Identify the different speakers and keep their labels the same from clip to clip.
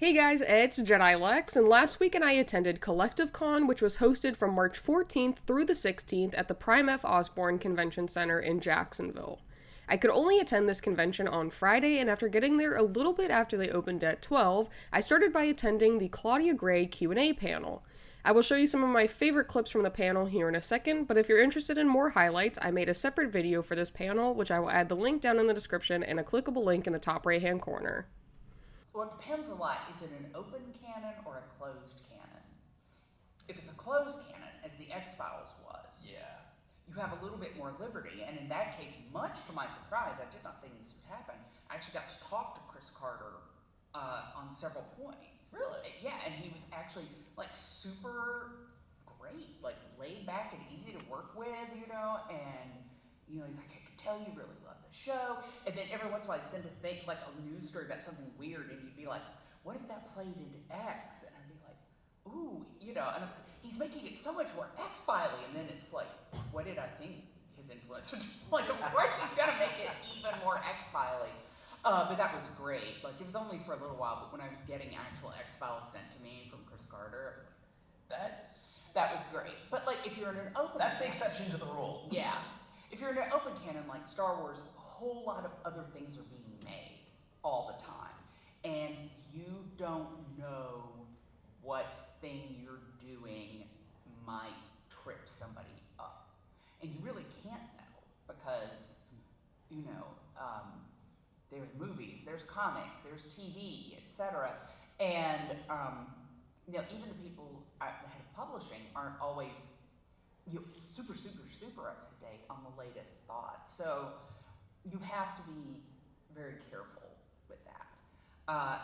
Speaker 1: Hey guys, it's Jedi Lex, and last weekend I attended Collective Con, which was hosted from March 14th through the 16th at the Prime F. Osborne Convention Center in Jacksonville. I could only attend this convention on Friday, and after getting there a little bit after they opened at 12, I started by attending the Claudia Gray Q&A panel. I will show you some of my favorite clips from the panel here in a second, but if you're interested in more highlights, I made a separate video for this panel, which I will add the link down in the description and a clickable link in the top right hand corner.
Speaker 2: Well, it depends a lot. Is it an open canon or a closed canon? If it's a closed canon, as the X-Files was, you have a little bit more liberty. And in that case, much to my surprise, I did not think this would happen. I actually got to talk to Chris Carter on several points.
Speaker 3: Really?
Speaker 2: Yeah, and he was actually like super great, like laid back and easy to work with, and he's like, I could tell you really love the show. And then every once in a while I'd send like a news story about something weird, and you'd be like, what if that played into X? And I'd be like, ooh, and I was like, he's making it so much more X-Filey. And then it's like, what did I think his influence would be? Like, of course he's gonna make it even more X-Filey. But that was great. Like, it was only for a little while, but when I was getting actual X-Files sent to me from Chris Carter, I was like, that was great. But like, if you're in an open
Speaker 3: That's the exception to the rule.
Speaker 2: Yeah. If you're in an open canon like Star Wars, a whole lot of other things are being made all the time. And you don't know what thing you're doing might trip somebody up. And you really can't know because, there's movies, there's comics, there's TV, etc. And, even the people at the head of publishing aren't always super, super, super up to date on the latest thought. So you have to be very careful with that.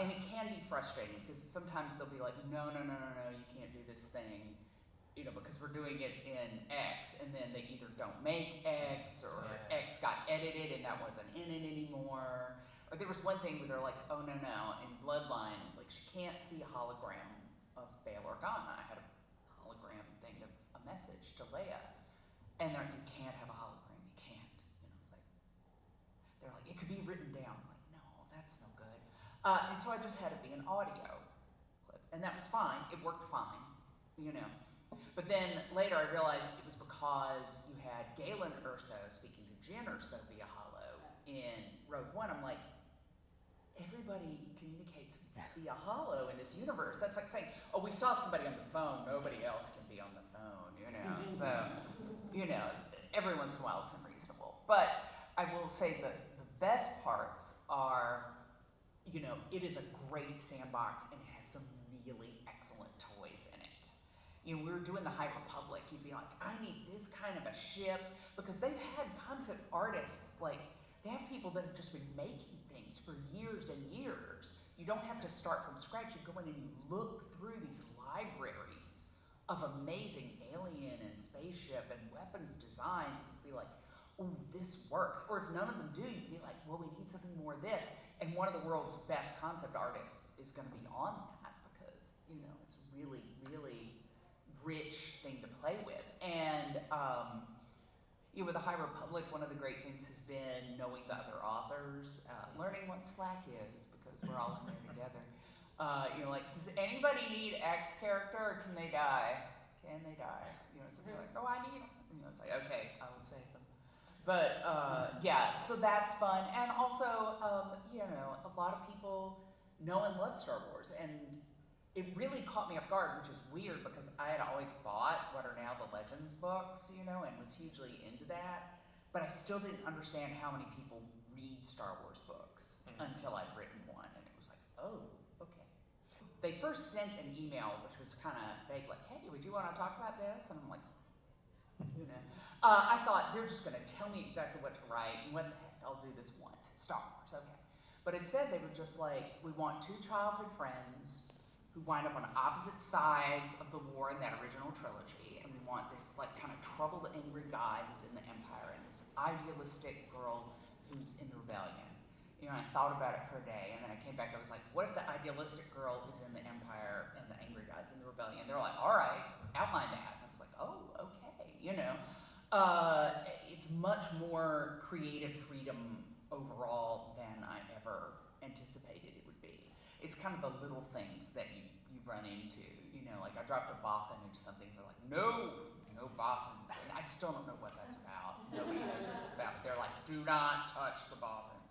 Speaker 2: And it can be frustrating because sometimes they'll be like, no, you can't do this thing, because we're doing it in X, and then they either don't make X, or X got edited and that wasn't in it anymore. Or there was one thing where they're like, oh no, in Bloodline, like she can't see a hologram of Bail Organa. I had a hologram thing of a message to Leia. And they're like, you can't have a hologram, you can't. It's like, they're like, it could be written down. I'm like, no, that's no good. And so I just had it be an audio clip, and that was fine. It worked fine, But then later I realized it was because you had Galen Erso speaking to Jyn Erso via holo in Rogue One. I'm like, everybody communicates via holo in this universe. That's like saying, oh, we saw somebody on the phone, nobody else can be on the phone, So, every once in a while it's unreasonable. But I will say that the best parts are, it is a great sandbox and it has some really excellent toys in it. We were doing the High Republic, you'd be like, I need this kind of a ship, because they've had concept artists, like, they have people that have just been making things for years and years. You don't have to start from scratch. You go in and you look through these libraries of amazing alien and spaceship and weapons designs, and you'd be like, ooh, this works. Or if none of them do, you'd be like, well, we need something more of this. And one of the world's best concept artists is going to be on that because, it's a really, really rich thing to play with. And, with the High Republic, one of the great things has been knowing the other authors, learning what Slack is, because we're all in there together. Like, does anybody need X character, or can they die? Can they die? So they're like, oh, I need them. It's like, okay, I will save them. But, so that's fun. And also, a lot of people know and love Star Wars, and it really caught me off guard, which is weird because I had always bought what are now the Legends books, and was hugely into that. But I still didn't understand how many people read Star Wars books until I'd written one, and it was like, oh, okay. They first sent an email, which was kind of vague, like, hey, would you want to talk about this? And I'm like, I thought they're just going to tell me exactly what to write, and what the heck, I'll do this once. It's Star Wars, okay. But it said they were just like, we want two childhood friends who wind up on opposite sides of the war in that original trilogy, and we want this like kind of troubled, angry guy who's in the Empire, and this idealistic girl who's in the rebellion. I thought about it for a day, and then I came back, I was like, what if the idealistic girl is in the Empire and the angry guy's in the rebellion? They're like, all right, outline that. And I was like, oh, okay, It's much more creative freedom overall than I ever anticipated it would be. It's kind of the little things that you run into. You know, like I dropped a boffin into something, they're like, no boffins. And I still don't know what that's about. Nobody knows what it's about. They're like, do not touch the boffins.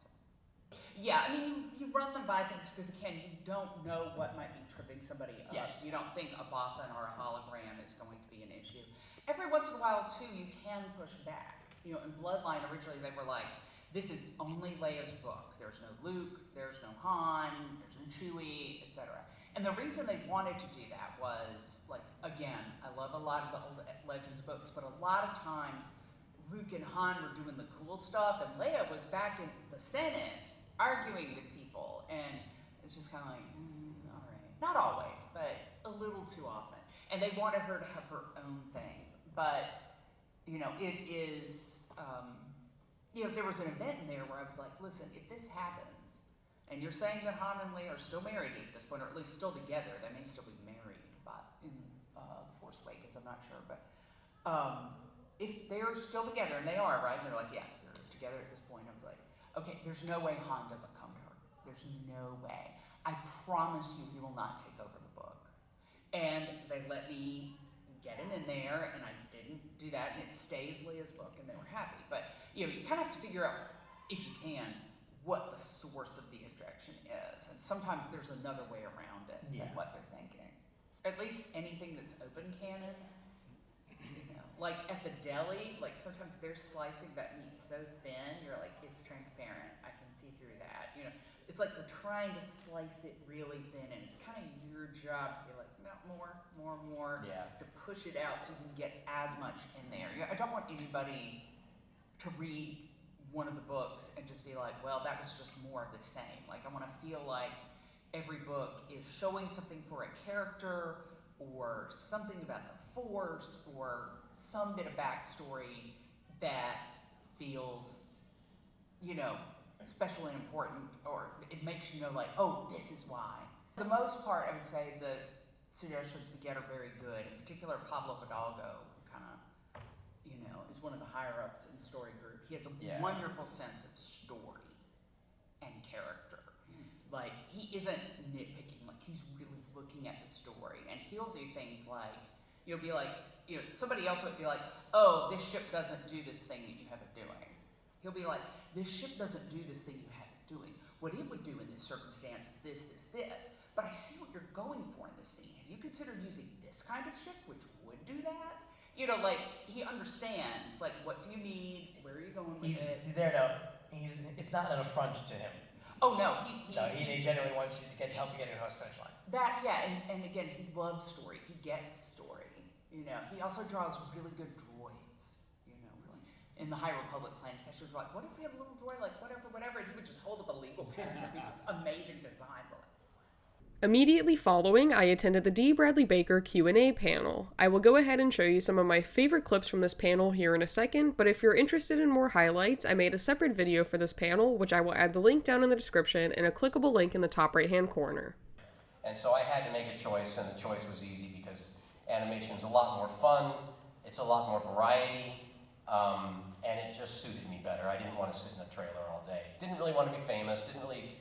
Speaker 2: Yeah, I mean, you run them by things because, again, you don't know what might be tripping somebody up.
Speaker 3: Yes.
Speaker 2: You don't think a boffin or a hologram is going to be an issue. Every once in a while, too, you can push back. You know, in Bloodline, originally they were like, this is only Leia's book. There's no Luke, there's no Han, there's no Chewie, etc. And the reason they wanted to do that was, like, again, I love a lot of the old Legends books, but a lot of times Luke and Han were doing the cool stuff, and Leia was back in the Senate arguing with people, and it's just kind of like, all right. Not always, but a little too often. And they wanted her to have her own thing. But, you know, it is, you know, there was an event in there where I was like, listen, if this happens, and you're saying that Han and Leia are still married at this point, or at least still together, they may still be married, but in The Force Awakens, I'm not sure, but if they're still together, and they are, right? And they're like, yes, they're together at this point. I was like, okay, there's no way Han doesn't come to her. There's no way. I promise you he will not take over the book. And they let me get him in there, and I didn't do that, and it stays Leia's book, and they were happy. But, you know, you kind of have to figure out, if you can, what the source of the objection is. And sometimes there's another way around it than what they're thinking. At least anything that's open canon, you know, like at the deli, like sometimes they're slicing that meat so thin, you're like, it's transparent, I can see through that. You know, it's like they're trying to slice it really thin, and it's kind of your job to be like, no, more, to push it out so you can get as much in there. You know, I don't want anybody to read one of the books and just be like, well, that was just more of the same. Like, I want to feel like every book is showing something for a character, or something about the Force, or some bit of backstory that feels, you know, special and important, or it makes you know, like, oh, this is why. For the most part, I would say the suggestions we get are very good. In particular, Pablo Hidalgo kind of, you know, is one of the higher ups in the story group. He has a wonderful sense of story and character. Like, he isn't nitpicking, like, he's really looking at the story. And he'll do things like, you'll be like, you know, somebody else would be like, oh, this ship doesn't do this thing that you have it doing. He'll be like, this ship doesn't do this thing you have it doing. What it would do in this circumstance is this. But I see what you're going for in this scene. Have you considered using this kind of ship, which would do that? You know, like, he understands, like, what do you need? Where are you going with it?
Speaker 3: He's there to, it's not an affront to him.
Speaker 2: Oh, no,
Speaker 3: he genuinely wants you to help you get across the finish line.
Speaker 2: That, yeah, and again, he loves story. He gets story. You know, he also draws really good droids. You know, really. In the High Republic planning sessions, we're like, what if we have a little droid, like, whatever, and he would just hold up a legal pen and it'd be this amazing design. We're like,
Speaker 1: Immediately following, I attended the D. Bradley Baker Q&A panel. I will go ahead and show you some of my favorite clips from this panel here in a second, but if you're interested in more highlights, I made a separate video for this panel, which I will add the link down in the description and a clickable link in the top right-hand corner.
Speaker 4: And so I had to make a choice, and the choice was easy because animation's a lot more fun, it's a lot more variety, and it just suited me better. I didn't want to sit in a trailer all day. Didn't really want to be famous, didn't really...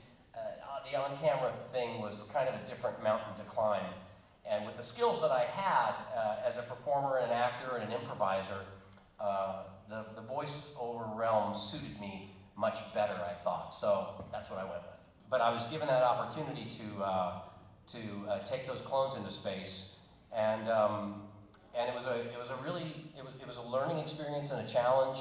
Speaker 4: the on-camera thing was kind of a different mountain to climb. And with the skills that I had as a performer and an actor and an improviser, the voice-over realm suited me much better, I thought. So that's what I went with. But I was given that opportunity to take those clones into space, and it was a learning experience and a challenge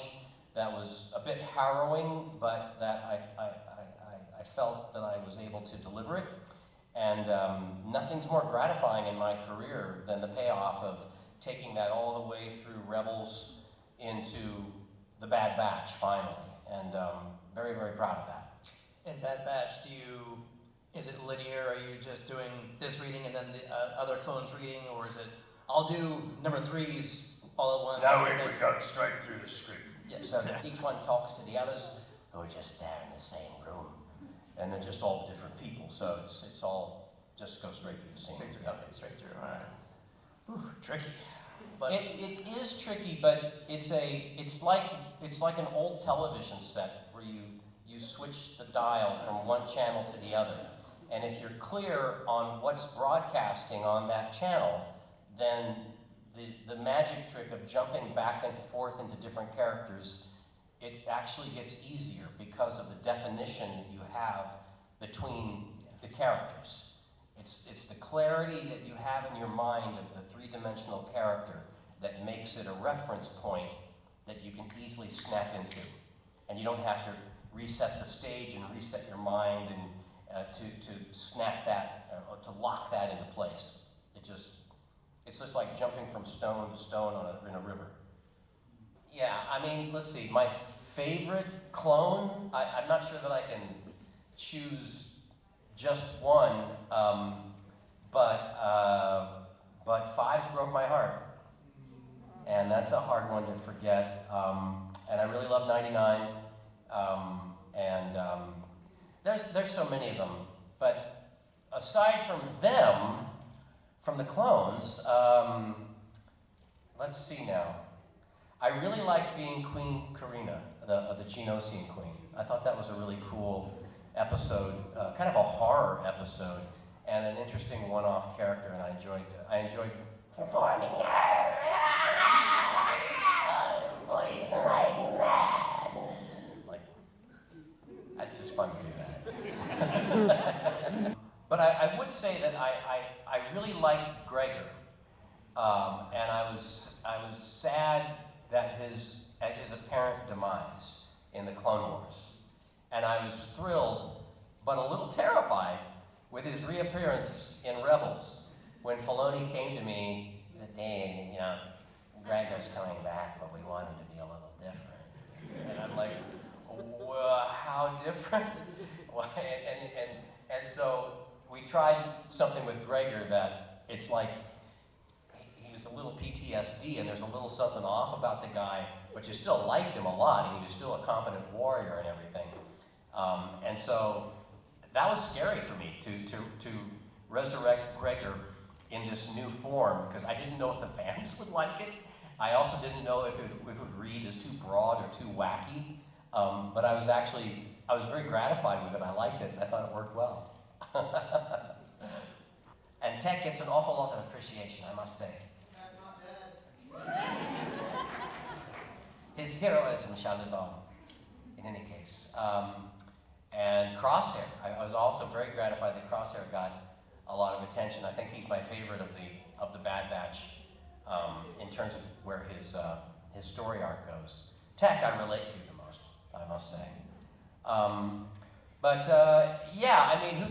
Speaker 4: that was a bit harrowing, but that I felt that I was able to deliver it. And nothing's more gratifying in my career than the payoff of taking that all the way through Rebels into the Bad Batch, finally. And very, very proud of that.
Speaker 3: In Bad Batch, is it linear? Are you just doing this reading and then the other clones reading, or is it, I'll do number 3s all at once?
Speaker 4: No, we go straight through the script.
Speaker 3: Yeah.
Speaker 4: So each one talks to the others who are just there in the same room. And they're just all different people, so it's all just go straight through the scene.
Speaker 3: Straight through. All right. Ooh, tricky. But
Speaker 4: It is tricky, but it's like an old television set where you switch the dial from one channel to the other, And if you're clear on what's broadcasting on that channel, then the magic trick of jumping back and forth into different characters, it actually gets easier because of the definition that you have between the characters. It's the clarity that you have in your mind of the three-dimensional character that makes it a reference point that you can easily snap into. And you don't have to reset the stage and reset your mind and to snap that, to lock that into place. It's just like jumping from stone to stone in a river. Yeah, I mean, let's see, my favorite clone, I'm not sure that I can choose just one, but Fives broke my heart. And that's a hard one to forget. And I really love 99. There's so many of them. But aside from them, from the clones, let's see now. I really like being Queen Karina, the Geonosian Queen. I thought that was a really cool episode, kind of a horror episode, and an interesting one-off character, and I enjoyed performing her. Like, that's just fun to do that. But I would say that I really like Gregor, and I was sad at his apparent demise in the Clone Wars, and I was thrilled, but a little terrified with his reappearance in Rebels when Filoni came to me and said, "Dave, you know, Gregor's coming back, but we want him to be a little different." And I'm like, well, how different? And so we tried something with Gregor that it's like he was a little PTSD, and there's a little something off about the guy, but you still liked him a lot, and he was still a competent warrior and everything. And so that was scary for me to resurrect Gregor in this new form, because I didn't know if the fans would like it. I also didn't know if it would read as too broad or too wacky. But I was very gratified with it. I liked it, and I thought it worked well. And Tech gets an awful lot of appreciation, I must say. His heroism shall live on, in any case. And Crosshair, I was also very gratified that Crosshair got a lot of attention. I think he's my favorite of the Bad Batch in terms of where his story arc goes. Tech I relate to the most, I must say. Yeah, I mean, who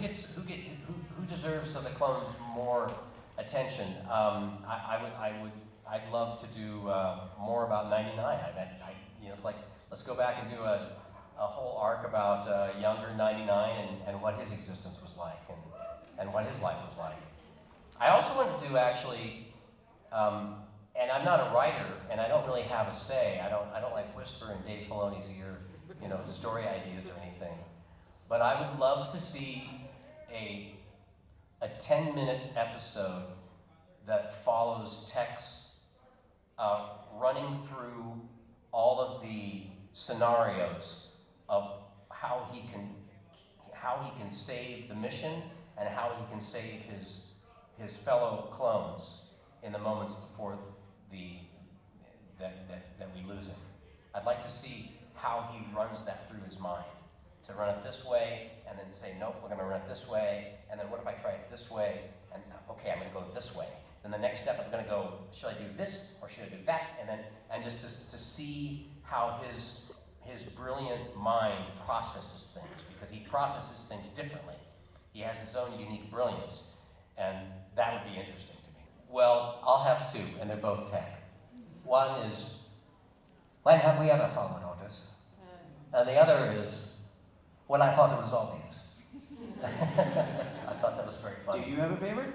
Speaker 4: deserves of the clones more attention? I'd love to do more about 99. It's like, let's go back and do a whole arc about younger 99 and what his existence was like and what his life was like. I also want to do actually, and I'm not a writer, and I don't really have a say. I don't like whisper in Dave Filoni's ear, story ideas or anything. But I would love to see a 10-minute episode that follows Tex running through all of the scenarios of how he can save the mission and how he can save his fellow clones in the moments before that we lose him. I'd like to see how he runs that through his mind. To run it this way, and then say, nope, we're going to run it this way, and then what if I try it this way, and okay, I'm going to go this way. Then the next step, I'm going to go, should I do this, or should I do that? And just to see how his brilliant mind processes things, because he processes things differently. He has his own unique brilliance, and that would be interesting to me. Well, I'll have two, and they're both Tech. One is, when have we ever followed orders? And the other is, when I thought it was obvious. I thought that was very funny.
Speaker 5: Do you have a favorite?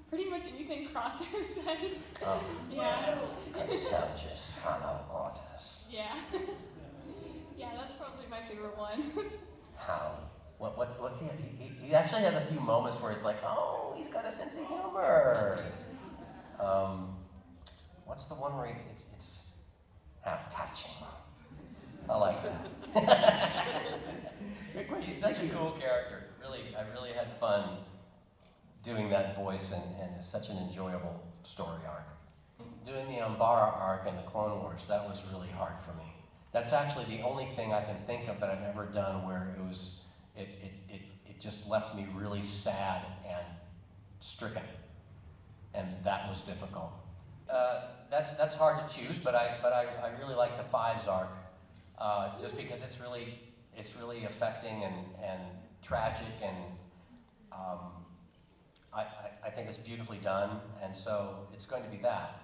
Speaker 6: Pretty much anything Crosshair says.
Speaker 4: Oh.
Speaker 6: Yeah.
Speaker 4: Good soldiers follow orders.
Speaker 6: Yeah. Yeah, that's probably my favorite one.
Speaker 4: How? What's he actually has a few moments where it's like, oh, he's got a sense of humor. What's the one where it's how touching. I like that.
Speaker 5: Great question.
Speaker 4: He's such a cool character, really. I really had fun doing that voice, and it's such an enjoyable story arc. Doing the Umbara arc in the Clone Wars, that was really hard for me. That's actually the only thing I can think of that I've ever done where it just left me really sad and stricken, and that was difficult. That's hard to choose, but I really like the Fives arc, just because it's really affecting and tragic, and I think it's beautifully done, and so it's going to be that.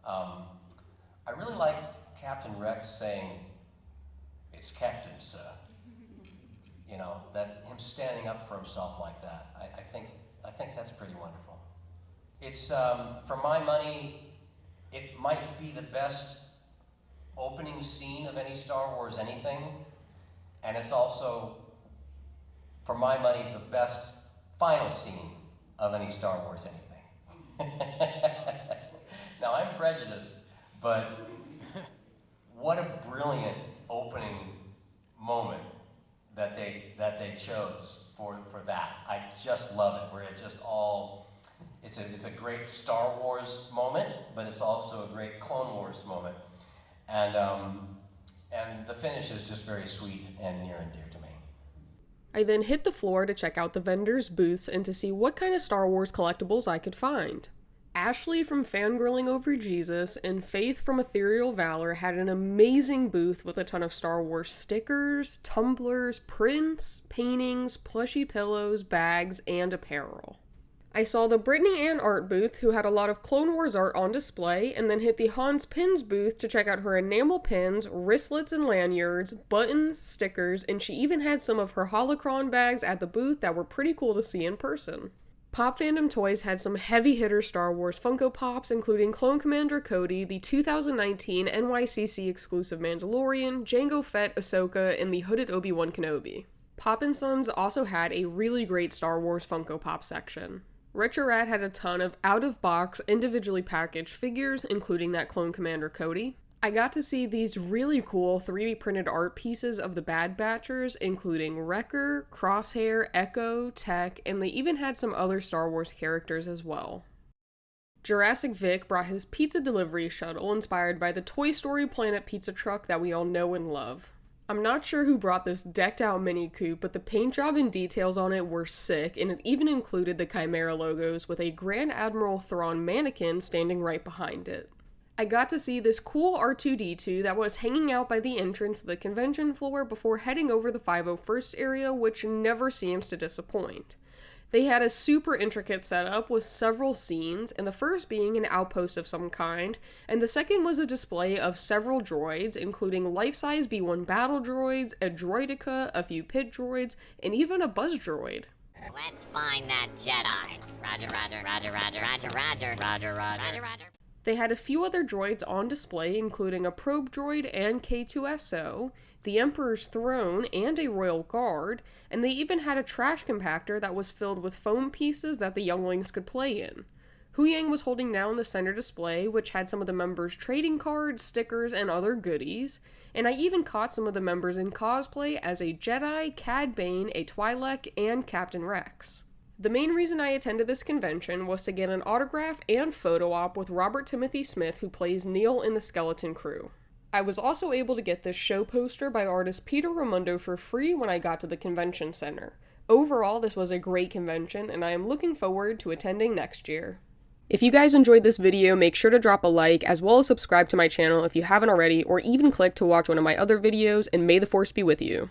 Speaker 4: I really like Captain Rex saying, "It's Captain, sir." You know, that him standing up for himself like that. I think that's pretty wonderful. It's for my money, it might be the best opening scene of any Star Wars anything, and it's also, for my money, the best final scene of any Star Wars anything. Now, I'm prejudiced, but what a brilliant opening moment that they chose for that. I just love it, where it just all, it's a great Star Wars moment, but it's also a great Clone Wars moment. And the finish is just very sweet and near and dear to me.
Speaker 1: I then hit the floor to check out the vendors' booths and to see what kind of Star Wars collectibles I could find. Ashley from Fangirling Over Jesus and Faith from Ethereal Valor had an amazing booth with a ton of Star Wars stickers, tumblers, prints, paintings, plushy pillows, bags, and apparel. I saw the Brittany Ann art booth, who had a lot of Clone Wars art on display, and then hit the Hans Pins booth to check out her enamel pins, wristlets and lanyards, buttons, stickers, and she even had some of her holocron bags at the booth that were pretty cool to see in person. Pop Fandom Toys had some heavy hitter Star Wars Funko Pops, including Clone Commander Cody, the 2019 NYCC exclusive Mandalorian, Jango Fett, Ahsoka, and the hooded Obi-Wan Kenobi. Pop & Sons also had a really great Star Wars Funko Pop section. Retro Rat had a ton of out-of-box, individually packaged figures, including that Clone Commander Cody. I got to see these really cool 3D printed art pieces of the Bad Batchers, including Wrecker, Crosshair, Echo, Tech, and they even had some other Star Wars characters as well. Jurassic Vic brought his pizza delivery shuttle inspired by the Toy Story Planet pizza truck that we all know and love. I'm not sure who brought this decked out Mini Coupe, but the paint job and details on it were sick, and it even included the Chimera logos with a Grand Admiral Thrawn mannequin standing right behind it. I got to see this cool R2-D2 that was hanging out by the entrance of the convention floor before heading over the 501st area, which never seems to disappoint. They had a super intricate setup with several scenes, and the first being an outpost of some kind, and the second was a display of several droids, including life-size B-1 battle droids, a droideka, a few pit droids, and even a buzz droid.
Speaker 5: Let's find that Jedi. Roger, roger, roger, roger, roger, roger, roger, roger, roger.
Speaker 1: They had a few other droids on display, including a probe droid and K2SO, the Emperor's throne, and a royal guard, and they even had a trash compactor that was filled with foam pieces that the younglings could play in. Huyang was holding down the center display, which had some of the members' trading cards, stickers, and other goodies, and I even caught some of the members in cosplay as a Jedi, Cad Bane, a Twi'lek, and Captain Rex. The main reason I attended this convention was to get an autograph and photo op with Robert Timothy Smith, who plays Neil in the Skeleton Crew. I was also able to get this show poster by artist Peter Ramundo for free when I got to the convention center. Overall, this was a great convention, and I am looking forward to attending next year. If you guys enjoyed this video, make sure to drop a like, as well as subscribe to my channel if you haven't already, or even click to watch one of my other videos, and may the Force be with you.